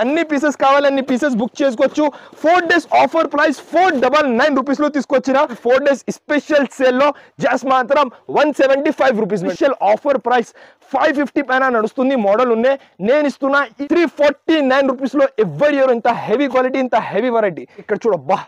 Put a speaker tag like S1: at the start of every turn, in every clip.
S1: అన్ని పీసెస్ కావాలి అన్ని పీసెస్ బుక్ చేసుకోవచ్చు 4 days ఆఫర్ ప్రైస్ 499 రూపీస్ లో తీసుకొచ్చిన 4 days స్పెషల్ సేల్ లో జస్ట్ మాత్రం 175 రూపీస్ స్పెషల్ ఆఫర్ ప్రైస్ 550 పైన నడుస్తుంది మోడల్ ఉన్నాయి నేను ఇస్తున్నా 349 రూపీస్ లో ఎవరి ఇయర్ ఇంత హెవీ క్వాలిటీ ఇంత హెవీ వెరైటీ ఇక్కడ చూడబ్బా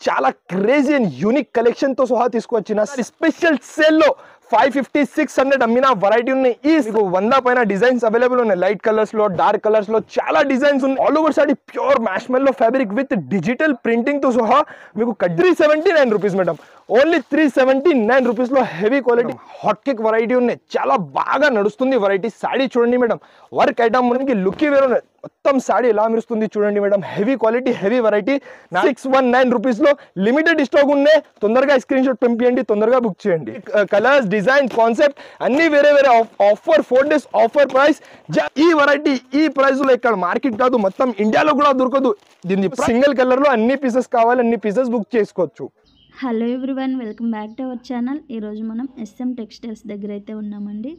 S1: చాలా క్రేజీ అండ్ యూనిక్ కలెక్షన్ తో సహా తీసుకొచ్చిన స్పెషల్ సేల్ లో 550 600 అమ్మిన వెరైటీ ఉన్నాయి ఈ 100 పైన డిజైన్స్ అవైలబుల్ ఉన్నాయి లైట్ కలర్స్ లో డార్క్ కలర్స్ లో చాలా డిజైన్స్ ఉన్నాయి all over sorry pure marshmallow fabric with digital printing తో సహా మీకు 379 రూపీస్ మేడం ఓన్లీ 379 రూపీస్ లో heavy quality hot cake variety ఉన్నాయి చాలా బాగా నడుస్తుంది వెరైటీ సాడీ చూడండి మేడం వర్క్ ఐటమ్ మనకి లుక్ వేరే మొత్తం సాడీ ఎలా మెరుస్తుంది చూడండి madam heavy quality heavy variety 619 rupees లో లిమిటెడ్ స్టాక్ ఉన్నాయి తొందరగా స్క్రీన్ షాట్ పంపించండి తొందరగా బుక్ చేయండి కలర్స్ డిజైన్ కాన్సెప్ట్ అన్ని వేరే వేరే ఆఫర్ 4 days ఆఫర్ ప్రైస్ ఈ వెరైటీ ఈ ప్రైస్ లో ఇక్కడ మార్కెట్ కాదు మొత్తం ఇండియాలో కూడా దొరకదు దీని సింగిల్ కలర్ లో అన్ని పీసెస్ కావాలి అన్ని పీసెస్ బుక్ చేసుకోవచ్చు
S2: hello everyone welcome back to our channel ఈరోజు మనం ఎస్ఎం టెక్స్టైల్స్ దగ్గర అయితే ఉన్నామండి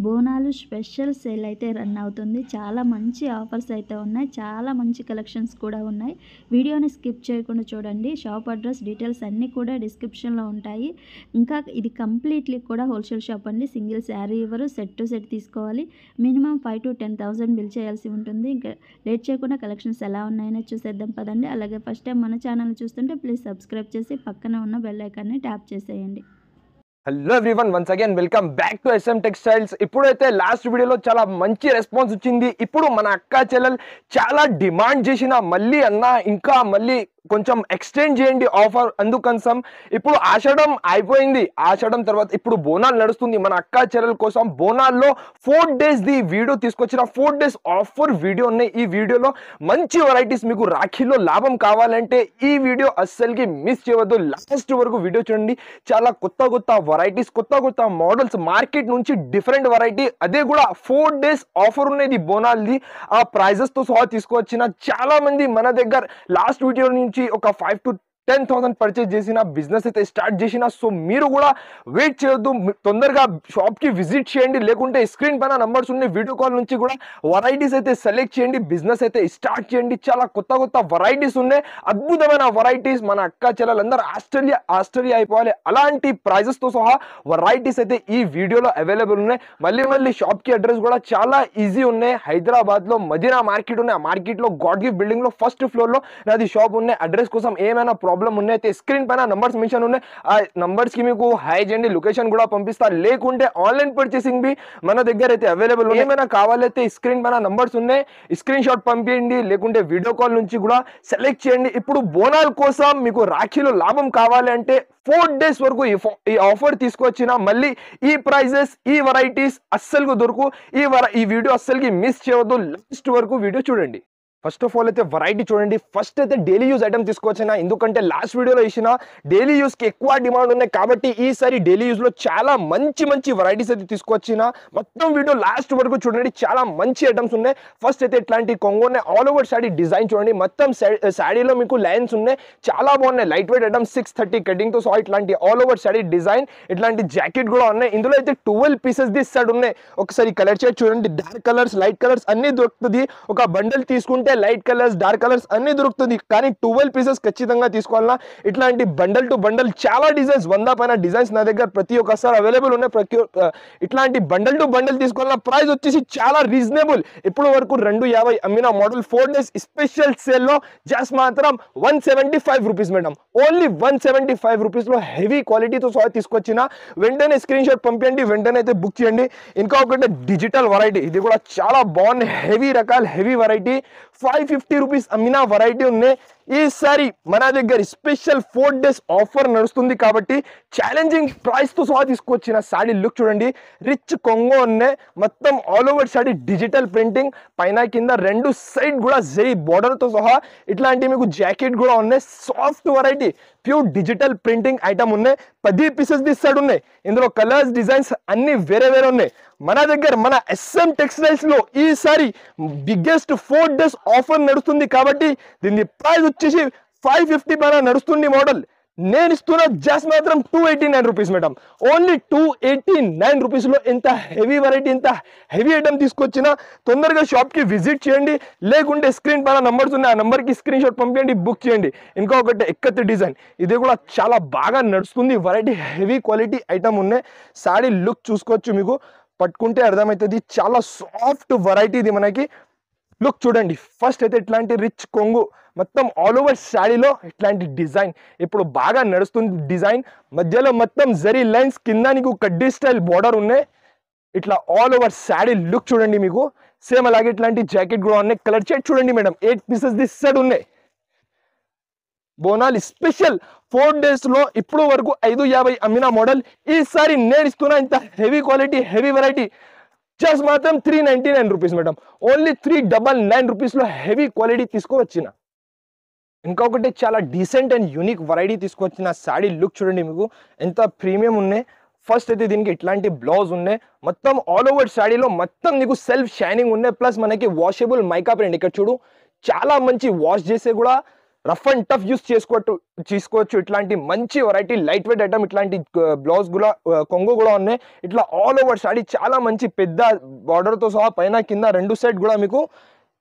S2: బోనాలు స్పెషల్ సేల్ అయితే రన్ అవుతుంది చాలా మంచి ఆఫర్స్ అయితే ఉన్నాయి చాలా మంచి కలెక్షన్స్ కూడా ఉన్నాయి వీడియోని స్కిప్ చేయకుండా చూడండి షాప్ అడ్రస్ డీటెయిల్స్ అన్నీ కూడా డిస్క్రిప్షన్లో ఉంటాయి ఇంకా ఇది కంప్లీట్లీ కూడా హోల్సేల్ షాప్ అండి సింగిల్ శారీ ఇవ్వరు సెట్ టు సెట్ తీసుకోవాలి మినిమం 5,000 to 10,000 బిల్ చేయాల్సి ఉంటుంది ఇంకా లేట్ చేయకుండా కలెక్షన్స్ ఎలా ఉన్నాయని చూసేద్దాం పదండి అలాగే ఫస్ట్ టైం మన ఛానల్ చూస్తుంటే ప్లీజ్ సబ్స్క్రైబ్ చేసి పక్కన ఉన్న బెల్ ఐకాన్ని ట్యాప్ చేసేయండి
S1: hello everyone once again welcome back to S M textiles ఇప్పుడైతే లాస్ట్ వీడియోలో చాలా మంచి రెస్పాన్స్ వచ్చింది ఇప్పుడు మన అక్క చెల్లెలు చాలా డిమాండ్ చేసిన మళ్ళీ అన్న ఇంకా మళ్ళీ కొంచెం ఎక్స్టెండ్ చేయండి ఆఫర్ అందుకనిసం ఇప్పుడు ఆషాఢం అయిపోయింది ఆషాఢం తర్వాత ఇప్పుడు బోనాలు నడుస్తుంది మన అక్క చెల్లెల కోసం బోనాల్లో 4 days ది వీడియో తీసుకొచ్చిన 4 days ఆఫర్ వీడియో ఉన్నాయి ఈ వీడియోలో మంచి వెరైటీస్ మీకు రాఖీలో లాభం కావాలంటే ఈ వీడియో అస్సలుకి మిస్ చేయవద్దు లాస్ట్ వరకు వీడియో చూడండి చాలా కొత్త వెరైటీస్ కొత్త మోడల్స్ మార్కెట్ నుంచి డిఫరెంట్ వెరైటీ అదే కూడా 4 days ఆఫర్ ఉన్నది బోనాల్ది ఆ ప్రైజెస్ తో సహా తీసుకొచ్చిన చాలా మంది మన దగ్గర లాస్ట్ వీడియో నుంచి ఒక 5,000 to 10,000 పర్చేజ్ చేసిన బిజినెస్ అయితే స్టార్ట్ చేసిన సో మీరు కూడా వెయిట్ చేయొద్దు తొందరగా షాప్ కి విజిట్ చేయండి లేకుంటే స్క్రీన్ పైన నంబర్స్ ఉన్నాయి వీడియో కాల్ నుంచి కూడా వెరైటీస్ అయితే సెలెక్ట్ చేయండి బిజినెస్ అయితే స్టార్ట్ చేయండి చాలా కొత్త వెరైటీస్ ఉన్నాయి అద్భుతమైన వెరైటీస్ మన అక్క చెల్లెలందరూ ఆస్ట్రేలియా అయిపోవాలి అలాంటి ప్రైజెస్ తో సహా వెరైటీస్ అయితే ఈ వీడియోలో అవైలబుల్ ఉన్నాయి మళ్ళీ షాప్ కి అడ్రస్ కూడా చాలా ఈజీ ఉన్నాయి హైదరాబాద్ లో మదీనా మార్కెట్ ఉన్నాయి ఆ మార్కెట్ లో గాడ్ గిఫ్ట్ బిల్డింగ్ లో ఫస్ట్ ఫ్లోర్ లో నాది షాప్ ఉన్నాయి అడ్రస్ కోసం ఏమైనా ప్రాబ్లం ఉన్నాయి స్క్రీన్ పైన నంబర్స్ మెన్షన్ ఉన్నాయి ఆ నంబర్స్ కి మీకు హై చేయండి లొకేషన్ కూడా పంపిస్తా లేకుంటే ఆన్లైన్ పర్చేసింగ్ బి మన దగ్గర అయితే అవైలబుల్ ఏమైనా కావాలైతే స్క్రీన్ పైన నంబర్స్ ఉన్నాయి స్క్రీన్ షాట్ పంపించండి లేకుంటే వీడియో కాల్ నుంచి కూడా సెలెక్ట్ చేయండి ఇప్పుడు బోనాల కోసం మీకు రాఖీలో లాభం కావాలి అంటే 4 days వరకు ఈ ఆఫర్ తీసుకొచ్చిన మళ్ళీ ఈ ప్రైజెస్ ఈ వెరైటీస్ అస్సలు దొరుకు ఈ వీడియో అస్సలుకి మిస్ చేయవద్దు లాస్ట్ వరకు వీడియో చూడండి ఫస్ట్ ఆఫ్ ఆల్ అయితే వెరైటీ చూడండి ఫస్ట్ అయితే డైలీ యూజ్ ఐటమ్ తీసుకొచ్చిన ఎందుకంటే లాస్ట్ వీడియోలో ఇచ్చిన డైలీ యూజ్ కి ఎక్కువ డిమాండ్ ఉన్నాయి కాబట్టి ఈసారి డైలీ యూజ్ లో చాలా మంచి వెరైటీస్ అయితే తీసుకొచ్చిన మొత్తం వీడియో లాస్ట్ వరకు చూడండి చాలా మంచి ఐటమ్స్ ఉన్నాయి ఫస్ట్ అయితే ఇట్లాంటి కొంగు ఉన్నాయి ఆల్ ఓవర్ సాడీ డిజైన్ చూడండి మొత్తం సాడీలో మీకు లైన్స్ ఉన్నాయి చాలా బాగున్నాయి లైట్ వెయిట్ ఐటమ్ 630 కటింగ్ తో సహా ఇట్లాంటి ఆల్ ఓవర్ సాడీ డిజైన్ ఇట్లాంటి జాకెట్ కూడా ఉన్నాయి ఇందులో అయితే 12 పీసెస్ ది సెట్ ఉన్నాయి ఒకసారి కలర్ చార్ట్ చూడండి డార్క్ కలర్స్ లైట్ కలర్స్ అన్ని దొరుకుతుంది ఒక బండల్ తీసుకుంటే లైట్ కలర్స్ డార్క్ కలర్స్ అన్ని దొరుకుతుంది కానీ 12 పీసెస్ ఖచ్చితంగా తీసుకోవాలన్నా ఇట్లాంటి బండల్ టు బండల్ చాలా డిజైన్స్ 100 పైన డిజైన్స్ నా దగ్గర ప్రతి ఒక్కసారి అవైలబుల్ ఉన్నాయి ఇట్లాంటి బండల్ టు బండల్ తీసుకోవాలన్నా ప్రైస్ వచ్చేసి చాలా రీజనబుల్ ఇప్పుడు వరకు 250 అమ్మిన మోడల్ 4 days స్పెషల్ సేల్ లో జస్ట్ మాత్రం 175 రూపీస్ మేడం ఓన్లీ 175 రూపీస్ లో హెవీ క్వాలిటీతో సహా తీసుకొచ్చిన వెంటనే స్క్రీన్ షాట్ పంపించండి వెంటనే అయితే బుక్ చేయండి ఇంకా ఒకటి డిజిటల్ వెరైటీ ఇది కూడా చాలా బాగుంది హెవీ రకాల హెవీ వెరైటీ 550 రూపీస్ అమ్మిన వెరైటీ ఉన్నాయి ఈసారి మన దగ్గర స్పెషల్ 4 days ఆఫర్ నడుస్తుంది కాబట్టి ఛాలెంజింగ్ ప్రైస్ తో సహా తీసుకొచ్చిన సాడీ లుక్ చూడండి రిచ్ కొంగో ఉన్నాయి మొత్తం all over saree digital printing పైన కింద రెండు సైడ్ కూడా జరీ బోర్డర్ తో సహా ఇట్లాంటి మీకు జాకెట్ కూడా ఉన్నాయి soft variety pure digital printing item ఉన్నాయి 10 పీసెస్ తీస్తాడు ఉన్నాయి ఇందులో కలర్స్ డిజైన్స్ అన్ని వేరే ఉన్నాయి మన దగ్గర మన ఎస్ఎం టెక్స్టైల్స్ లో ఈసారి బిగ్గెస్ట్ 4 days ఆఫర్ నడుస్తుంది కాబట్టి దీని ప్రైస్ వచ్చేసి 550 పైన నడుస్తుంది మోడల్ నేను ఇస్తున్న జస్ట్ మాత్రం 289 రూపీస్ మేడం. ఓన్లీ 289 రూపీస్ లో ఎంత హెవీ వెరైటీ, ఎంత హెవీ ఐటమ్ తీసుకొచ్చినా తొందరగా షాప్ కి విజిట్ చేయండి. లేకుంటే స్క్రీన్ పైన నంబర్స్ ఉన్నాయి, ఆ నంబర్ కి స్క్రీన్ షాట్ పంపించండి, బుక్ చేయండి. ఇంకొకటి ఎక్కత్ డిజైన్, ఇది కూడా చాలా బాగా నడుస్తుంది. వెరైటీ హెవీ క్వాలిటీ ఐటమ్ ఉన్నాయి. సారీ లుక్ చూసుకోవచ్చు, మీకు పట్టుకుంటే అర్థమవుతుంది. చాలా సాఫ్ట్ వెరైటీ ఇది. మనకి లుక్ చూడండి. ఫస్ట్ అయితే ఇట్లాంటి రిచ్ కొంగు మొత్తం ఆల్ ఓవర్ శారీలో ఇట్లాంటి డిజైన్ ఇప్పుడు బాగా నడుస్తుంది. డిజైన్ మధ్యలో మొత్తం జరీ లైన్స్, కింద నీకు కడ్డీ స్టైల్ బార్డర్ ఉన్నాయి. ఇట్లా ఆల్ ఓవర్ శారీ లుక్ చూడండి. మీకు సేమ్ అలాగే ఇట్లాంటి జాకెట్ కూడా ఉన్నాయి. కలర్ చార్ట్ చూడండి మేడం, 8 పీసెస్ ది సెట్ ఉన్నాయి. బోనాలు స్పెషల్ 4 days లో ఇప్పుడు వరకు 550 అమ్మిన మోడల్. ఈసారి నేను ఇస్తున్నా ఇంత heavy quality, heavy variety just మాత్రం 399 రూపీస్ మేడం. ఓన్లీ 399 రూపీస్ లో హెవీ క్వాలిటీ తీసుకువచ్చిన. ఇంకొకటి చాలా డీసెంట్ అండ్ యూనిక్ వెరైటీ తీసుకొచ్చిన. సాడీ లుక్ చూడండి, మీకు ఎంత ప్రీమియం ఉన్నాయి. ఫస్ట్ అయితే దీనికి ఇట్లాంటి బ్లౌజ్ ఉన్నాయి. మొత్తం ఆల్ ఓవర్ సాడీలో మొత్తం నీకు సెల్ఫ్ షైనింగ్ ఉన్నాయి. ప్లస్ మనకి వాషబుల్ మైకా ప్రింట్. ఇక్కడ చూడు, చాలా మంచి వాష్ చేసే కూడా రఫ్ అండ్ టఫ్ యూస్ చేసుకోవచ్చు. ఇట్లాంటి మంచి వెరైటీ లైట్ వెయిట్ ఐటమ్. ఇట్లాంటి బ్లౌజ్ కూడా, కొంగు కూడా ఉన్నాయి. ఇట్లా ఆల్ ఓవర్ సాడీ చాలా మంచి పెద్ద బార్డర్తో సహా పైన కింద 2 సైడ్ కూడా మీకు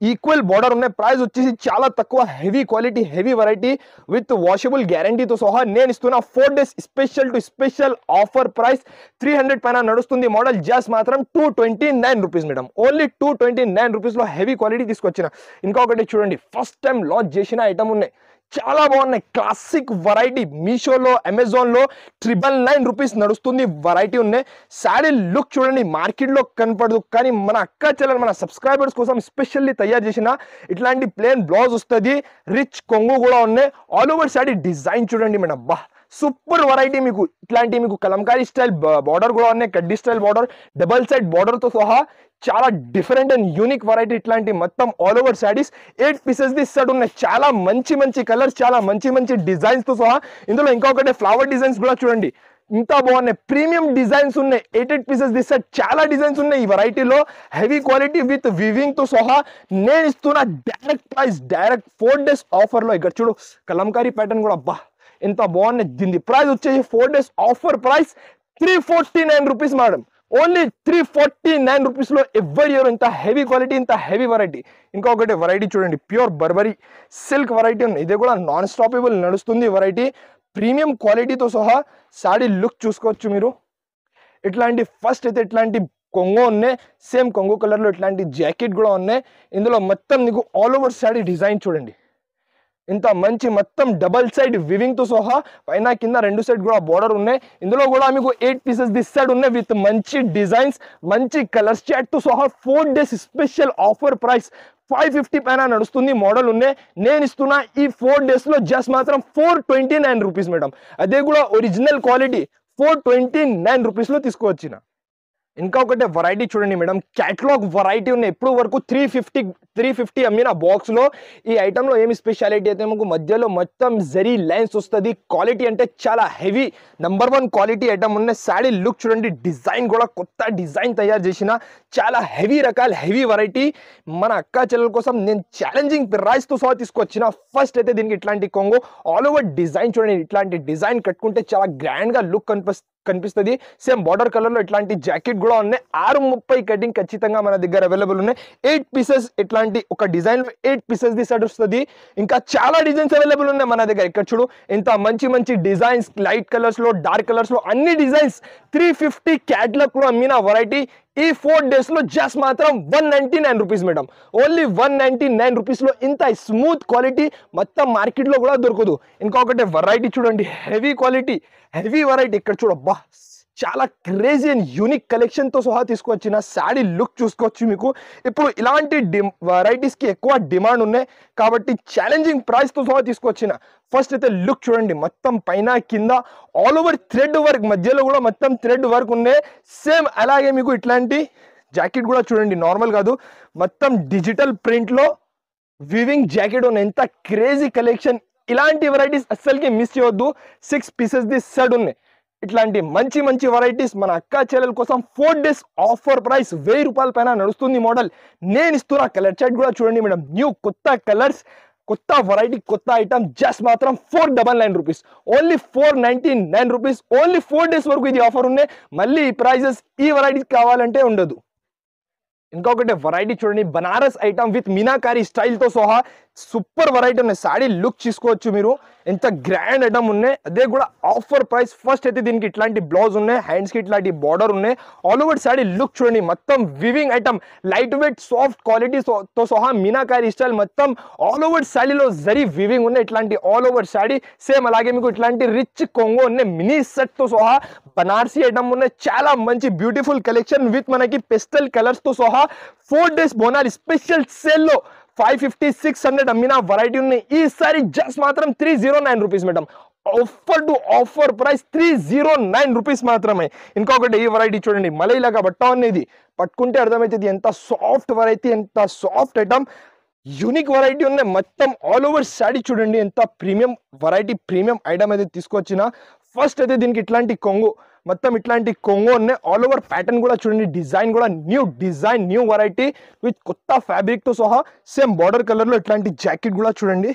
S1: ఈక్వల్ బార్డర్ ఉన్నాయి. ప్రైస్ వచ్చేసి చాలా తక్కువ. Heavy quality, heavy variety with washable గ్యారంటీతో సహా నేను ఇస్తున్నా 4 days special to special offer. Price 300 పైన నడుస్తుంది. మోడల్ జస్ట్ మాత్రం 229 రూపీస్ మేడం. ఓన్లీ 229 రూపీస్ లో హెవీ క్వాలిటీ తీసుకొచ్చిన. ఇంకొకటి చూడండి, ఫస్ట్ టైం లాంచ్ చేసిన ఐటమ్ ఉన్నాయి. చాలా బాగున్నాయి. Classic variety. మీషోలో, అమెజాన్లో 999 రూపీస్ నడుస్తుంది. వెరైటీ ఉన్నాయి. శారీ లుక్ చూడండి, మార్కెట్లో కనపడదు, కానీ మన అక్క చెల్లెలు, మన సబ్స్క్రైబర్స్ కోసం స్పెషల్లీ తయారు చేసిన ఇట్లాంటి ప్లేన్ బ్లౌజ్ వస్తుంది. రిచ్ కొంగు కూడా ఉన్నాయి. ఆల్ ఓవర్ శారీ డిజైన్ చూడండి మేడం, బా సూపర్ వెరైటీ. మీకు ఇట్లాంటి మీకు కలంకారీ స్టైల్ బార్డర్ కూడా ఉన్నాయి. కడ్డీ style border, double side border తో సహా చాలా డిఫరెంట్ అండ్ యూనిక్ వెరైటీ. ఇట్లాంటి మొత్తం all over saris 8 pieces the set ఉన్నాయి. చాలా మంచి మంచి కలర్స్, చాలా మంచి మంచి డిజైన్స్ తో సహా. ఇందులో ఇంకొకటి ఫ్లవర్ డిజైన్స్ కూడా చూడండి, ఇంత బాగున్నాయి. ప్రీమియం డిజైన్స్ ఉన్నాయి. 8 పీసెస్ ది సెట్. చాలా డిజైన్స్ ఉన్నాయి ఈ వెరైటీలో. హెవీ క్వాలిటీ విత్ వివింగ్ తో సహా నేను ఇస్తున్న direct price, direct 4 days offer లో. ఇక్కడ చూడు, కలంకారీ ప్యాటర్న్ కూడా బా ఎంత బాగున్నాయి. దీని ప్రైస్ వచ్చేసి 4 days offer price 349 rupees madam. Only 349 rupees లో ఎవరి ఇయర్ ఇంత హెవీ క్వాలిటీ, ఇంత హెవీ వెరైటీ. ఇంకొకటి వెరైటీ చూడండి, ప్యూర్ బర్బరీ సిల్క్ వెరైటీ ఉంది. ఇది కూడా నాన్ స్టాపబుల్ నడుస్తుంది వెరైటీ. ప్రీమియం క్వాలిటీతో సహా సాడీ లుక్ చూసుకోవచ్చు మీరు. ఇట్లాంటి ఫస్ట్ అయితే ఇట్లాంటి కొంగు ఉన్నాయి. సేమ్ కొంగు కలర్లో ఇట్లాంటి జాకెట్ కూడా ఉన్నాయి. ఇందులో మొత్తం నీకు ఆల్ ఓవర్ సాడీ డిజైన్ చూడండి, ఇంత మంచి మొత్తం డబల్ సైడ్ వివింగ్ తో సహా పైన కింద 2 సైడ్ కూడా బార్డర్ ఉన్నాయి. ఇందులో కూడా మీకు 8 పీసెస్ దిస్ సైడ్ ఉన్నాయి విత్ మంచి డిజైన్స్, మంచి కలర్స్ చాట్ తో సహా 4 days స్పెషల్ ఆఫర్ ప్రైస్ 550 పైన నడుస్తుంది. మోడల్ ఉన్నాయి. నేను ఇస్తున్నా ఈ 4 days లో జస్ట్ మాత్రం 429 రూపీస్ మేడం. అదే కూడా ఒరిజినల్ క్వాలిటీ 429 రూపీస్ లో తీసుకువచ్చిన. ఇంకొకటి వెరైటీ చూడండి మేడం, క్యాటలాగ్ వెరైటీ ఉన్నాయి. ఎప్పుడు వరకు 350 అమ్మిన బాక్స్ లో ఈ ఐటమ్ లో ఏమి స్పెషాలిటీ అయితే మనకు మధ్యలో మొత్తం జరీ లైన్స్ వస్తుంది. క్వాలిటీ అంటే చాలా హెవీ నంబర్ 1 క్వాలిటీ ఐటమ్ ఉన్నాయి. సాడీ లుక్ చూడండి, డిజైన్ కూడా కొత్త డిజైన్ తయారు చేసిన చాలా హెవీ రకాల హెవీ వెరైటీ. మన అక్క చెల్లెల కోసం నేను ఛాలెంజింగ్ ప్రైస్ తో సహా తీసుకొచ్చిన. ఫస్ట్ అయితే దీనికి ఇట్లాంటి కొంగు ఆల్ ఓవర్ డిజైన్ చూడండి. ఇట్లాంటి డిజైన్ కట్టుకుంటే చాలా గ్రాండ్ గా లుక్ కనిపిస్తుంది. సేమ్ బార్డర్ కలర్ లో ఇట్లాంటి జాకెట్ కూడా ఉన్నాయి. 630 కటింగ్ ఖచ్చితంగా మన దగ్గర అవైలబుల్ ఉన్నాయి. 8 పీసెస్ ఇట్లాంటి ఒక డిజైన్ 8 పీసెస్ ది సెట్ వస్తుంది. ఇంకా చాలా డిజైన్స్ అవైలబుల్ ఉన్నాయి మన దగ్గర. ఇక్కడ చూడు, ఇంత మంచి మంచి డిజైన్స్, లైట్ కలర్స్ లో, డార్క్ కలర్స్ లో అన్ని డిజైన్స్ 350 క్యాటలాగ్ లో అమ్మిన వెరైటీ ఈ 4 days లో జస్ట్ మాత్రం 199 రూపీస్ మేడం. ఓన్లీ 199 రూపీస్ లో ఇంత స్మూత్ క్వాలిటీ మొత్తం మార్కెట్ లో కూడా దొరకదు. ఇంకొకటి వెరైటీ చూడండి, హెవీ క్వాలిటీ, హెవీ వెరైటీ. ఇక్కడ చూడబ్బా, చాలా క్రేజీ అండ్ యూనిక్ కలెక్షన్ తో సహా తీసుకొచ్చిన. సాడీ లుక్ చూసుకోవచ్చు. మీకు ఇప్పుడు ఇలాంటి వెరైటీస్ కి ఎక్కువ డిమాండ్ ఉన్నాయి కాబట్టి ఛాలెంజింగ్ ప్రైస్ తో సహా తీసుకొచ్చిన. ఫస్ట్ అయితే లుక్ చూడండి, మొత్తం పైన కింద ఆల్ ఓవర్ థ్రెడ్ వర్క్, మధ్యలో కూడా మొత్తం థ్రెడ్ వర్క్ ఉన్నాయి. సేమ్ అలాగే మీకు ఇట్లాంటి జాకెట్ కూడా చూడండి, నార్మల్ కాదు, మొత్తం డిజిటల్ ప్రింట్ లో వివింగ్ జాకెట్ ఉన్నాయి. ఎంత క్రేజీ కలెక్షన్. ఇలాంటి వెరైటీస్ అస్సలకి మిస్ చేయొద్దు. 6 పీసెస్ ది సెట్ ఉన్నాయి. ఇట్లాంటి మంచి మంచి వెరైటీస్ మన అక్క చెల్లెల కోసం 4 days ఆఫర్ ప్రైస్ 1000 రూపాయల పైన నడుస్తుంది. మోడల్ నేను ఇస్తున్న కలర్ చార్ట్ కూడా చూడండి మేడం. న్యూ కొత్త కలర్స్ కొత్త వెరైటీ కొత్త ఐటమ్ జస్ట్ మాత్రం 499 rupees, only 499 rupees, only 4 days వరకు ఇది ఆఫర్ ఉన్నాయి. మళ్ళీ ఈ ప్రైజెస్ ఈ వెరైటీస్ కావాలంటే ఉండదు. ఇంకొకటి వెరైటీ చూడండి, Banaras item with meenakari style తో సహా సూపర్ వెరైటీ ఉన్నాయి. సాడీ లుక్ చూసుకోవచ్చు మీరు, ఎంత గ్రాండ్ ఐటమ్ ఉన్నాయి, అదే కూడా ఆఫర్ ప్రైస్. ఫస్ట్ అయితే దీనికి ఇట్లాంటి బ్లౌజ్ ఉన్నాయి, హ్యాండ్స్ కి ఇట్లాంటి బార్డర్ ఉన్నాయి. ఆల్ ఓవర్ సాడీ లుక్ చూడండి, మొత్తం weaving item, light weight soft quality తో సహా మీనాకారి స్టైల్, మొత్తం ఆల్ ఓవర్ సాడీలో జరీ వివింగ్ ఉన్నాయి. ఇట్లాంటి ఆల్ ఓవర్ సాడీ సేమ్ అలాగే మీకు ఇట్లాంటి రిచ్ కొంగో ఉన్నాయి, మినీ సెట్ తో సహా బనారసి ఐటమ్ ఉన్నాయి. చాలా మంచి బ్యూటిఫుల్ కలెక్షన్ విత్ మనకి పెస్టల్ కలర్స్ తో సహా 4 days బోనాల్ స్పెషల్ సేల్ లో 550-600 అమ్మిన వెరైటీ ఉన్నాయి. ఈసారి జస్ట్ మాత్రం 309 rupees madam, offer to offer price 309 rupees మాత్రమే. ఇంకొకటి ఈ వెరైటీ చూడండి, మలైలాగా బట్ట అనేది పట్టుకుంటే అర్థమవుతుంది ఎంత సాఫ్ట్ వెరైటీ, ఎంత సాఫ్ట్ ఐటమ్, యూనిక్ వెరైటీ ఉన్నాయి. మొత్తం ఆల్ ఓవర్ సాడీ చూడండి, ఎంత ప్రీమియం వెరైటీ, ప్రీమియం ఐటమ్ అయితే తీసుకొచ్చిన. ఫస్ట్ అయితే దీనికి ఇట్లాంటి కొంగు, మొత్తం ఇట్లాంటి కొంగు ఉన్నాయి. ఆల్ ఓవర్ ప్యాటర్న్ కూడా చూడండి, డిజైన్ కూడా new design, new variety with కొత్త ఫ్యాబ్రిక్ తో సహా సేమ్ బార్డర్ కలర్ లో ఇట్లాంటి జాకెట్ కూడా చూడండి,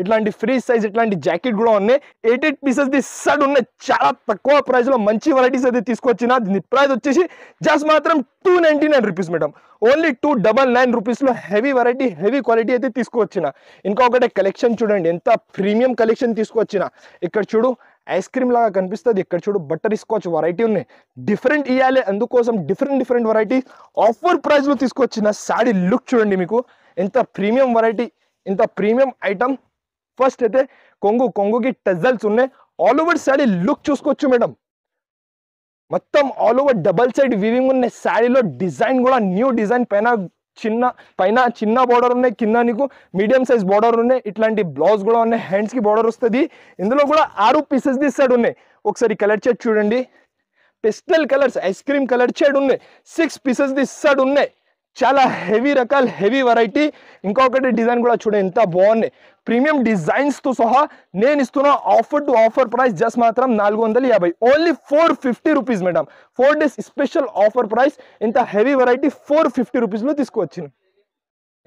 S1: ఇట్లాంటి ఫ్రీ సైజ్ ఇట్లాంటి జాకెట్ కూడా ఉన్నాయి. 88 పీసెస్ ది సెట్ ఉన్నాయి. చాలా తక్కువ ప్రైస్ లో మంచి వెరైటీస్ అయితే తీసుకొచ్చిన. దీని ప్రైస్ వచ్చేసి జస్ట్ మాత్రం 299 రూపీస్ మేడం, ఓన్లీ 299 రూపీస్ లో హెవీ వెరైటీ, హెవీ క్వాలిటీ అయితే తీసుకొచ్చిన. ఇంకొకటి కలెక్షన్ చూడండి, ఎంత ప్రీమియం కలెక్షన్ తీసుకొచ్చిన. ఇక్కడ చూడు ఐస్ క్రీమ్ లాగా కనిపిస్తుంది, ఇక్కడ చూడు బటర్ స్కాచ్ వెరైటీ ఉన్నాయి. డిఫరెంట్ ఇవ్వాలి, అందుకోసం డిఫరెంట్ వెరైటీ ఆఫర్ ప్రైస్ లో తీసుకొచ్చిన. సాడీ లుక్ చూడండి, మీకు ఎంత ప్రీమియం వెరైటీ, ఎంత ప్రీమియం ఐటమ్. ఫస్ట్ అయితే కొంగుకి టజల్స్ ఉన్నాయి. ఆల్ ఓవర్ సాడీ లుక్ చూసుకోవచ్చు మేడం, మొత్తం all over double side weaving ఉన్నాయి. సాడీలో డిజైన్ కూడా న్యూ డిజైన్, పైన చిన్న బార్డర్ ఉన్నాయి, కింద నీకు మీడియం సైజ్ బార్డర్ ఉన్నాయి. ఇట్లాంటి బ్లౌజ్ కూడా ఉన్నాయి, హ్యాండ్స్ కి బార్డర్ వస్తుంది. ఇందులో కూడా 6 పీసెస్ ది సెట్ ఉన్నాయి. ఒకసారి కలర్ షేడ్ చూడండి, pastel colours ice cream colour shade ఉన్నాయి. 6 పీసెస్ ది సెట్ ఉన్నాయి. చాలా హెవీ రకాల హెవీ వెరైటీ. ఇంకొకటి డిజైన్ కూడా చూడండి, ఎంత బాగున్నాయి, ప్రీమియం డిజైన్స్ తో సహా నేను ఇస్తున్నా. Offer to offer price just మాత్రం 450, only 450 rupees madam. 4 days special offer price. ఇంత హెవీ వెరైటీ 450 రూపీస్ లో తీసుకువచ్చింది.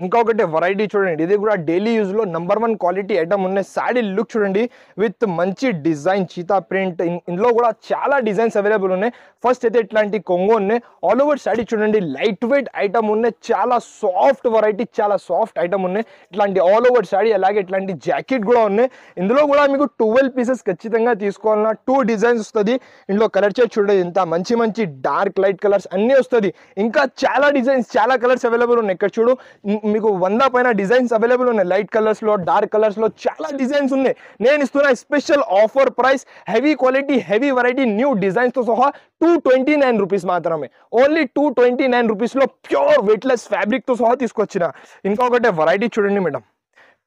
S1: ఇంకొకటి వెరైటీ చూడండి, ఇది కూడా డైలీ యూజ్ లో నంబర్ 1 క్వాలిటీ ఐటమ్ ఉన్నాయి. సాడీ లుక్ చూడండి, విత్ మంచి డిజైన్ చీతా ప్రింట్. ఇందులో కూడా చాలా డిజైన్స్ అవైలబుల్ ఉన్నాయి. ఫస్ట్ అయితే ఇట్లాంటి కొంగు ఉన్నాయి. ఆల్ ఓవర్ సాడీ చూడండి, లైట్ వెయిట్ ఐటమ్ ఉన్నాయి. చాలా సాఫ్ట్ వెరైటీ, చాలా సాఫ్ట్ ఐటమ్ ఉన్నాయి. ఇట్లాంటి ఆల్ ఓవర్ సాడీ, అలాగే ఇట్లాంటి జాకెట్ కూడా ఉన్నాయి. ఇందులో కూడా మీకు 12 పీసెస్ ఖచ్చితంగా తీసుకోవాలన్నా 2 డిజైన్స్ వస్తుంది. ఇందులో కలర్ షేడ్ చూడండి, ఎంత మంచి డార్క్ లైట్ కలర్స్ అన్నీ వస్తుంది. ఇంకా చాలా డిజైన్స్, చాలా కలర్స్ అవైలబుల్ ఉన్నాయి. ఇక్కడ చూడు మీకు 100 పైన డిజైన్స్ అవైలబుల్ ఉన్నాయి. లైట్ కలర్స్ లో, డార్క్ కలర్స్ లో చాలా డిజైన్స్ ఉన్నాయి. నేను ఇస్తున్న special offer price, heavy quality, heavy variety, new designs తో సహా 229 రూపీస్ మాత్రమే, ఓన్లీ 229 రూపీస్ లో ప్యూర్ వెయిట్లెస్ ఫ్యాబ్రిక్ తో సహా తీసుకొచ్చిన. ఇంకొకటి వెరైటీ చూడండి madam,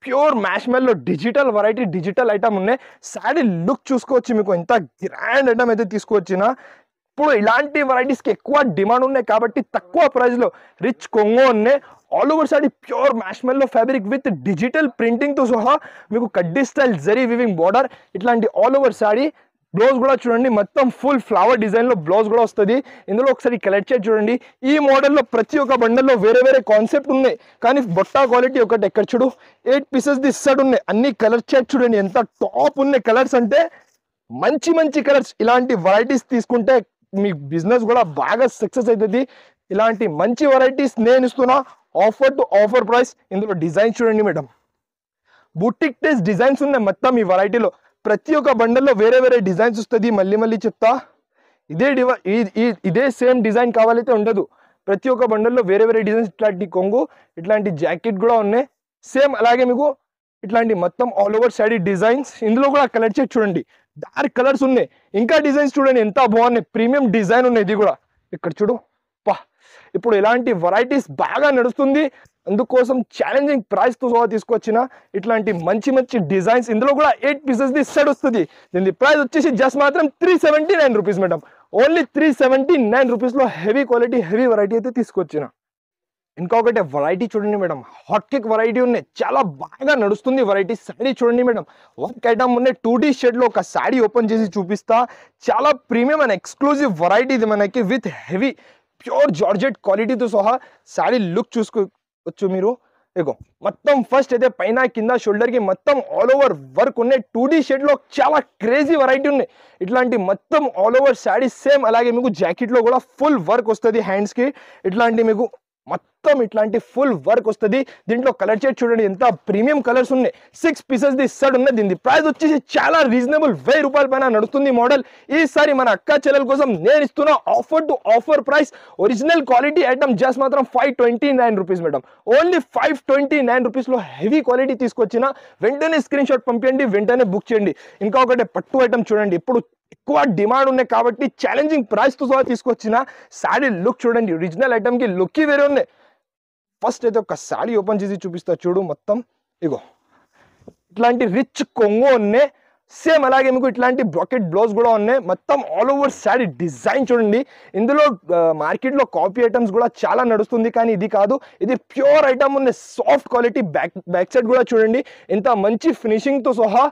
S1: pure marshmallow digital variety, digital item ఉన్నాయి. సాడీ లుక్ చూసుకోవచ్చు, మీకు ఎంత గ్రాండ్ ఐటమ్ అయితే తీసుకొచ్చిన. ఇప్పుడు ఇలాంటి వెరైటీస్కి ఎక్కువ డిమాండ్ ఉన్నాయి కాబట్టి తక్కువ ప్రైస్లో రిచ్ కొంగో ఉన్నాయి. All over sari pure marshmallow fabric with digital ప్రింటింగ్తో సహా మీకు కడ్డీ స్టైల్ జరీ వివింగ్ బార్డర్, ఇట్లాంటి ఆల్ ఓవర్ సాడీ. బ్లౌజ్ కూడా చూడండి, మొత్తం ఫుల్ ఫ్లవర్ డిజైన్లో బ్లౌజ్ కూడా వస్తుంది. ఇందులో ఒకసారి కలెక్ట్ చేసి చూడండి. ఈ మోడల్లో ప్రతి ఒక్క బండల్లో వేరే వేరే కాన్సెప్ట్ ఉన్నాయి, కానీ బొట్టా క్వాలిటీ ఒకటి. ఎక్కడ చూడు 8 పీసెస్ ది సెట్ ఉన్నాయి. అన్ని కలర్ చేసి చూడండి, ఎంత టాప్ ఉన్నాయి కలర్స్ అంటే మంచి కలర్స్. ఇలాంటి వెరైటీస్ తీసుకుంటే మీ బిజినెస్ కూడా బాగా సక్సెస్ అవుతుంది. ఇలాంటి మంచి వెరైటీస్ నేను ఇస్తున్నా ఆఫర్ టు ఆఫర్ ప్రైస్. ఇందులో డిజైన్స్ చూడండి మేడం, బుటిక్ టేస్ట్ డిజైన్స్ ఉన్నాయి మొత్తం ఈ వెరైటీలో. ప్రతి ఒక్క బండల్లో వేరే వేరే డిజైన్స్ వస్తుంది. మళ్ళీ చెప్తా, ఇదే సేమ్ డిజైన్ కావాలైతే ఉండదు. ప్రతి ఒక్క బండల్లో వేరే వేరే డిజైన్స్. ఇట్లాంటి కొంగు, ఇట్లాంటి జాకెట్ కూడా ఉన్నాయి సేమ్. అలాగే మీకు ఇట్లాంటి మొత్తం ఆల్ ఓవర్ సాడీ డిజైన్స్. ఇందులో కూడా కలర్ చేసి చూడండి, డార్క్ కలర్స్ ఉన్నాయి. ఇంకా డిజైన్స్ చూడండి ఎంత బాగున్నాయి, ప్రీమియం డిజైన్ ఉన్నాయి. ఇది కూడా ఇక్కడ చూడు పా. ఇప్పుడు ఇలాంటి వెరైటీస్ బాగా నడుస్తుంది, అందుకోసం ఛాలెంజింగ్ ప్రైస్ తో సహా తీసుకొచ్చిన. ఇట్లాంటి మంచి డిజైన్స్. ఇందులో కూడా 8 పీసెస్ ది సెట్ వస్తుంది. దీని ప్రైస్ వచ్చేసి జస్ట్ మాత్రం 379 రూపీస్ మేడం, ఓన్లీ 379 రూపీస్ లో హెవీ క్వాలిటీ, హెవీ వెరైటీ అయితే తీసుకొచ్చిన. ఇంకొకటి వెరైటీ చూడండి మేడం, హాట్ కేక్ వెరైటీ ఉన్నాయి. చాలా బాగా నడుస్తుంది వెరైటీ. సాడీ చూడండి మేడం, వర్క్ ఐటమ్ ఉన్నాయి. 2D షేడ్ లో ఒక సాడీ ఓపెన్ చేసి చూపిస్తా. చాలా ప్రీమియం అండ్ ఎక్స్క్లూజివ్ వెరైటీ ఇది మనకి, విత్ హెవీ ప్యూర్ జార్జెట్ క్వాలిటీతో సహా. సాడీ లుక్ చూసుకోవచ్చు మీరు, ఇగో మొత్తం ఫస్ట్ అయితే పైన కింద షోల్డర్ కి మొత్తం ఆల్ ఓవర్ వర్క్ ఉన్నాయి 2D షేడ్ లో చాలా క్రేజీ వెరైటీ ఉన్నాయి ఇట్లాంటి మొత్తం ఆల్ ఓవర్ శారీ సేమ్ అలాగే మీకు జాకెట్ లో కూడా ఫుల్ వర్క్ వస్తుంది హ్యాండ్స్ కి ఇట్లాంటి మీకు మొత్తం ఇట్లాంటి ఫుల్ వర్క్ వస్తుంది దీంట్లో కలర్ షేడ్ చూడండి ఎంత ప్రీమియం కలర్స్ ఉన్నాయి 6 పీసెస్ ది సెట్ ఉన్నాయి దీని ప్రైస్ వచ్చేసి చాలా రీజనబుల్ 1000 రూపాయల పైన నడుస్తుంది మోడల్ ఈసారి మన అక్క చెల్లెల కోసం నేను ఇస్తున్న offer to offer price original quality item just మాత్రం 529 రూపీస్ మేడం ఓన్లీ 529 రూపీస్ లో హెవీ క్వాలిటీ తీసుకొచ్చిన వెంటనే స్క్రీన్ షాట్ పంపించండి వెంటనే బుక్ చేయండి ఇంకా ఒకటి పట్టు ఐటమ్ చూడండి ఇప్పుడు ఎక్కువ డిమాండ్ ఉన్నాయి కాబట్టి ఛాలెంజింగ్ ప్రైస్ తో సహా తీసుకొచ్చిన సారీ లుక్ చూడండి ఒరిజినల్ ఐటమ్ కి లుక్ వేరే ఉన్నాయి ఫస్ట్ అయితే ఒక సారీ ఓపెన్ చేసి చూపిస్తా చూడు మొత్తం ఇగో ఇట్లాంటి రిచ్ కొంగు ఉన్నాయి సేమ్ అలాగే మీకు ఇట్లాంటి బ్రాకెట్ బ్లౌజ్ కూడా ఉన్నాయి మొత్తం ఆల్ ఓవర్ సారీ డిజైన్ చూడండి ఇందులో మార్కెట్ లో కాపీ ఐటమ్స్ కూడా చాలా నడుస్తుంది కానీ ఇది కాదు ఇది ప్యూర్ ఐటమ్ ఉంది సాఫ్ట్ క్వాలిటీ బ్యాక్ సైడ్ కూడా చూడండి ఎంత మంచి ఫినిషింగ్ తో సహా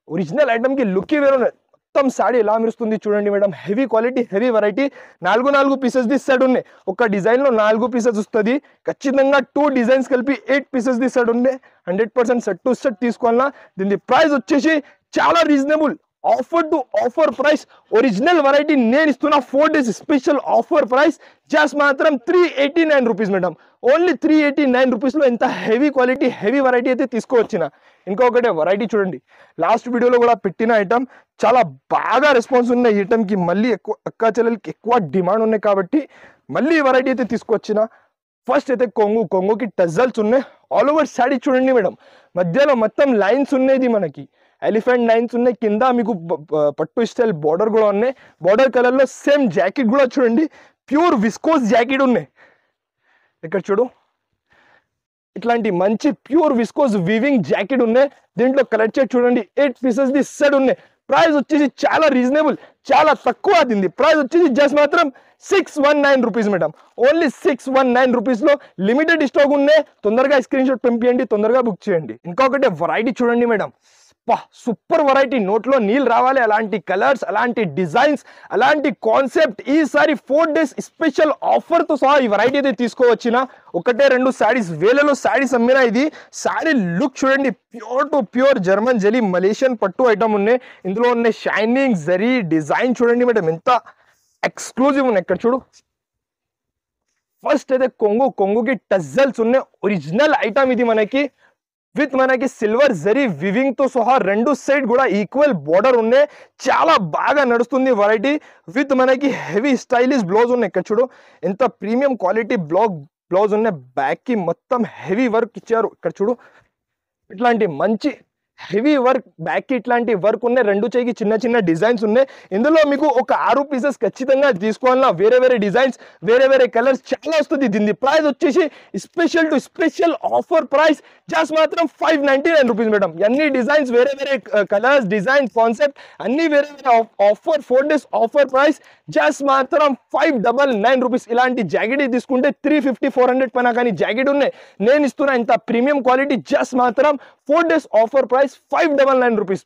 S1: ఒరిజినల్ ఐటమ్ కి లుక్ వేరే ఉన్నాయి మొత్తం సారీ ఎలా మెరుస్తుంది చూడండి madam heavy quality heavy variety 4 pieces the set ఉన్నాయి ఒక డిజైన్ లో 4 పీసెస్ వస్తుంది ఖచ్చితంగా 2 డిజైన్స్ కలిపి 8 పీసెస్ ది సెట్ ఉన్నాయి 100% సెట్ టు సెట్ తీసుకోవాలన్నా దీని ప్రైస్ వచ్చేసి చాలా reasonable offer to offer price original variety నేను ఇస్తున్న 4 days special offer price just మాత్రం 389 రూపీస్ మేడం ఓన్లీ 389 రూపీస్ లో ఎంత హెవీ క్వాలిటీ హెవీ వెరైటీ అయితే తీసుకువచ్చిన ఇంకొకటి వెరైటీ చూడండి లాస్ట్ వీడియోలో కూడా పెట్టిన ఐటమ్ చాలా బాగా రెస్పాన్స్ ఉన్న ఈ ఐటమ్ కి మళ్ళీ ఎక్కువ అక్క చెల్లెలకి ఎక్కువ డిమాండ్ ఉన్నాయి కాబట్టి మళ్ళీ వెరైటీ అయితే తీసుకొచ్చిన ఫస్ట్ అయితే కొంగుకి టజల్స్ ఉన్నాయి ఆల్ ఓవర్ శారీ చూడండి మేడం మధ్యలో మొత్తం లైన్స్ ఉన్నాయి మనకి ఎలిఫెంట్ లైన్స్ ఉన్నాయి కింద మీకు పట్టు స్టైల్ బార్డర్ కూడా ఉన్నాయి బార్డర్ కలర్ లో సేమ్ జాకెట్ కూడా చూడండి ప్యూర్ విస్కోస్ జాకెట్ ఉన్నాయి ఇక్కడ చూడు ఇట్లాంటి మంచి ప్యూర్ విస్కోస్ వీవింగ్ జాకెట్ ఉన్నాయి దీంట్లో కలర్ షేడ్ చూడండి 8 పీసెస్ ది సెట్ ఉన్నాయి ప్రైస్ వచ్చేసి చాలా రీజనబుల్ చాలా తక్కువ దీంది ప్రైస్ వచ్చేసి జస్ట్ మాత్రం 619 రూపీస్ మేడం ఓన్లీ 619 రూపీస్ లో లిమిటెడ్ స్టాక్ ఉన్నాయి తొందరగా స్క్రీన్ షాట్ పంపించండి తొందరగా బుక్ చేయండి ఇంకొకటి వెరైటీ చూడండి మేడం సూపర్ వెరైటీ నోట్లో నీళ్ళు రావాలి అలాంటి కలర్స్ అలాంటి డిజైన్స్ అలాంటి కాన్సెప్ట్ ఈసారి 4 డేస్ స్పెషల్ ఆఫర్ తో సహా ఈ వెరైటీ అయితే తీసుకోవచ్చిన ఒకటే 2 సారీస్ వేలలో సారీస్ అమ్మినా ఇది సారీ లుక్ చూడండి pure to pure German zari Malaysian పట్టు ఐటమ్ ఉన్నాయి ఇందులో ఉన్న షైనింగ్ జరీ డిజైన్ చూడండి మేడం ఎంత ఎక్స్క్లూజివ్ ఉన్నాయి ఇక్కడ చూడు ఫస్ట్ అయితే కొంగుకి టజల్స్ ఉన్నాయి ఒరిజినల్ ఐటమ్ ఇది మనకి విత్ మనకి సిల్వర్ జరీ వివింగ్ తో సహా 2 సైడ్ కూడా ఈక్వల్ బోర్డర్ ఉన్నాయి చాలా బాగా నడుస్తుంది వెరైటీ విత్ మనకి హెవీ స్టైలిష్ బ్లౌజ్ ఉన్నాయి ఇక్కడ చూడు ఎంత ప్రీమియం క్వాలిటీ బ్లౌజ్ ఉన్నాయి బ్యాక్ కి మొత్తం హెవీ వర్క్ ఇచ్చారు ఇక్కడ చూడు ఇట్లాంటి మంచి హెవీ వర్క్ బ్యాక్ కి ఇట్లాంటి వర్క్ ఉన్నాయి 2 చేయికి చిన్న చిన్న డిజైన్స్ ఉన్నాయి ఇందులో మీకు ఒక 6 పీసెస్ ఖచ్చితంగా తీసుకోవాలన్నా వేరే డిజైన్స్ వేరే కలర్స్ చాలా వస్తుంది దీని ప్రైస్ వచ్చేసి special to special offer price just మాత్రం 599 రూపీస్ మేడం అన్ని డిజైన్స్ వేరే కలర్స్ డిజైన్ కాన్సెప్ట్ అన్ని వేరే offer 4 days offer price just మాత్రం 599 రూపీస్ ఇలాంటి జాకెట్ తీసుకుంటే 350-400 పైన కానీ జాకెట్ ఉన్నాయి నేను ఇస్తున్నా ఇంత ప్రీమియం క్వాలిటీ జస్ట్ మాత్రం 4 డేస్ ఆఫర్ ప్రైస్ 599 రూపీస్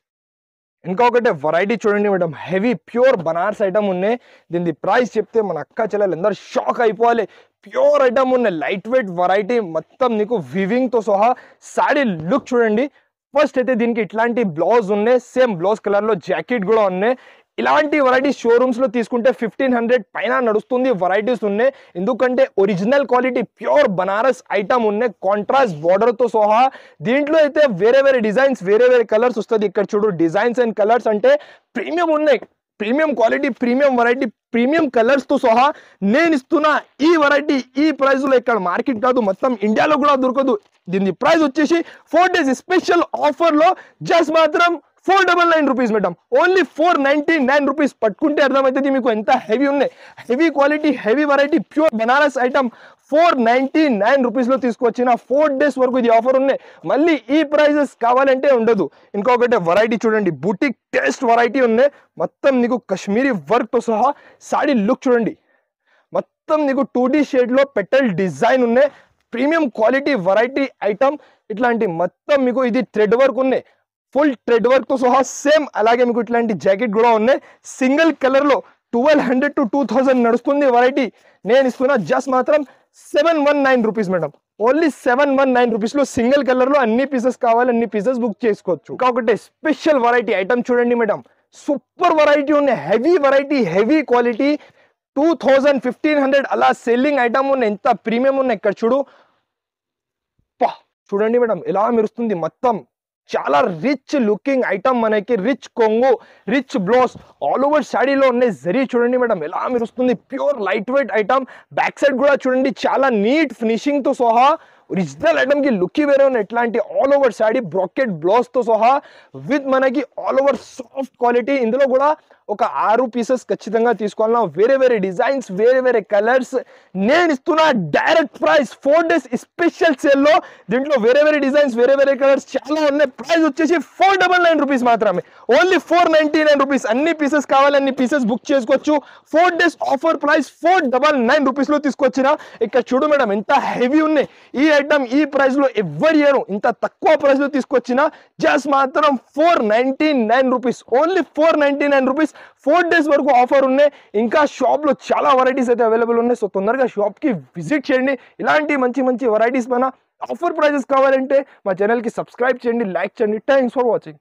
S1: ఇంకొకటి వెరైటీ చూడండి madam heavy pure Banaras item ఉన్నాయి దీని ప్రైస్ చెప్తే మన అక్క చెల్లెలు అందరూ షాక్ అయిపోవాలి ప్యూర్ ఐటమ్ ఉన్నాయి లైట్ వెయిట్ వెరైటీ మొత్తం నీకు వివింగ్ తో సహా సారీ లుక్ చూడండి ఫస్ట్ అయితే దీనికి ఇట్లాంటి బ్లౌజ్ ఉన్నాయి సేమ్ బ్లౌజ్ కలర్ లో జాకెట్ కూడా ఉన్నాయి ఇలాంటి వెరైటీ షోరూమ్స్ లో తీసుకుంటే 1500 పైన నడుస్తుంది వెరైటీస్ ఉన్నాయి ఎందుకంటే original quality pure Banaras item ఉన్నాయి కాంట్రాస్ట్ బార్డర్ తో సహా దీంట్లో అయితే వేరే డిజైన్స్ వేరే కలర్స్ వస్తుంది ఇక్కడ చూడు డిజైన్స్ అండ్ కలర్స్ అంటే ప్రీమియం ఉన్నాయి premium quality premium variety premium colours తో సహా నేను ఇస్తున్నా ఈ వెరైటీ ఈ ప్రైస్ లో ఇక్కడ మార్కెట్ కాదు మొత్తం ఇండియాలో కూడా దొరకదు దీని ప్రైస్ వచ్చేసి 4 డేస్ స్పెషల్ ఆఫర్ లో జస్ట్ మాత్రం 499 రూపీస్ మేడం ఓన్లీ 499 రూపీస్ పట్టుకుంటే అర్థమవుతుంది మీకు ఎంత హెవీ ఉన్నాయి heavy quality heavy variety pure Banaras item 499 rupees లో తీసుకొచ్చిన 4 డేస్ వరకు ఇది ఆఫర్ ఉన్నాయి మళ్ళీ ఈ ప్రైజెస్ కావాలంటే ఉండదు ఇంకొకటి వెరైటీ చూడండి బూటిక్ టేస్ట్ వెరైటీ ఉన్నాయి మొత్తం నీకు కాశ్మీరీ వర్క్ తో సహా సారీ లుక్ చూడండి మొత్తం నీకు 2D షేడ్ లో పెటల్ డిజైన్ ఉన్నాయి ప్రీమియం క్వాలిటీ వెరైటీ ఐటమ్ ఇట్లాంటి మొత్తం మీకు ఇది థ్రెడ్ వర్క్ ఉన్నాయి ఫుల్ థ్రెడ్ వర్క్ తో సహా సేమ్ అలాగే మీకు ఇట్లాంటి జాకెట్ కూడా ఉన్నాయి సింగిల్ కలర్ లో 1200 to 2000 నడుస్తుంది వెరైటీ నేను ఇస్తున్నా జస్ట్ మాత్రం 719 రూపీస్ మేడం ఓన్లీ 719 రూపీస్ లో సింగిల్ కలర్ లో అన్ని పీసెస్ కావాలి, అన్ని పీసెస్ బుక్ చేసుకోవచ్చు. ఇంకొకటి స్పెషల్ వెరైటీ ఐటమ్ చూడండి మేడం, సూపర్ వెరైటీ ఉన్నాయి, హెవీ వెరైటీ, హెవీ క్వాలిటీ. 2000-1500 అలా సెల్లింగ్ ఐటమ్ ఉన్నాయి, ఎంత ప్రీమియం ఉన్నాయి. ఇక్కడ చూడండి మేడం ఎలా మెరుస్తుంది మొత్తం. చాలా రిచ్ లుకింగ్ ఐటమ్, మనకి రిచ్ కొంగు, రిచ్ బ్లౌజ్, ఆల్ ఓవర్ శాడీలో ఉన్నాయి. జరీ చూడండి మేడం ఎలా మెరుస్తుంది, pure lightweight item. Back side కూడా చూడండి చాలా నీట్ ఫినిషింగ్ తో సహా ఒరిజినల్ ఐటమ్ కి లుక్ వేరే ఉన్నాయి. ఇట్లాంటి all over sari bracket blouse తో సహా విత్ మనకి ఆల్ ఓవర్ సాఫ్ట్ క్వాలిటీ. ఇందులో కూడా ఒక 6 పీసెస్ ఖచ్చితంగా తీసుకోవాలన్నా, వేరే వేరే డిజైన్స్, వేరే వేరే కలర్స్. నేను ఇస్తున్న direct price 4 days special sale లో దీంట్లో వేరే వేరే డిజైన్స్, వేరే వేరే కలర్స్ చాలా ఉన్నాయి. ప్రైస్ వచ్చేసి 499 రూపీస్ మాత్రమే, ఓన్లీ 499 రూపీస్. అన్ని పీసెస్ కావాలి, అన్ని పీసెస్ బుక్ చేసుకోవచ్చు. 4 days ఆఫర్ ప్రైస్ 499 రూపీస్ లో తీసుకొచ్చిన. ఇక్కడ చూడు మేడం ఎంత హెవీ ఉన్నాయి. ఈ ఐటమ్ ఈ ప్రైస్ లో ఎవరు ఇయర్ ఇంత తక్కువ ప్రైస్ లో తీసుకొచ్చిన. జస్ట్ మాత్రం 499 రూపీస్, ఓన్లీ 499 రూపీస్. 4 days వరకు ఆఫర్ ఉన్నాయి. ఇంకా షాప్ లో చాలా వెరైటీస్ అయితే అవైలబుల్ ఉన్నాయి. సో తొందరగా షాప్ కి విజిట్ చేయండి. ఇలాంటి మంచి మంచి వెరైటీస్ పైన ఆఫర్ ప్రైజెస్ కావాలంటే మా ఛానల్ కి సబ్స్క్రైబ్ చేయండి, లైక్ చేయండి. Thanks for watching.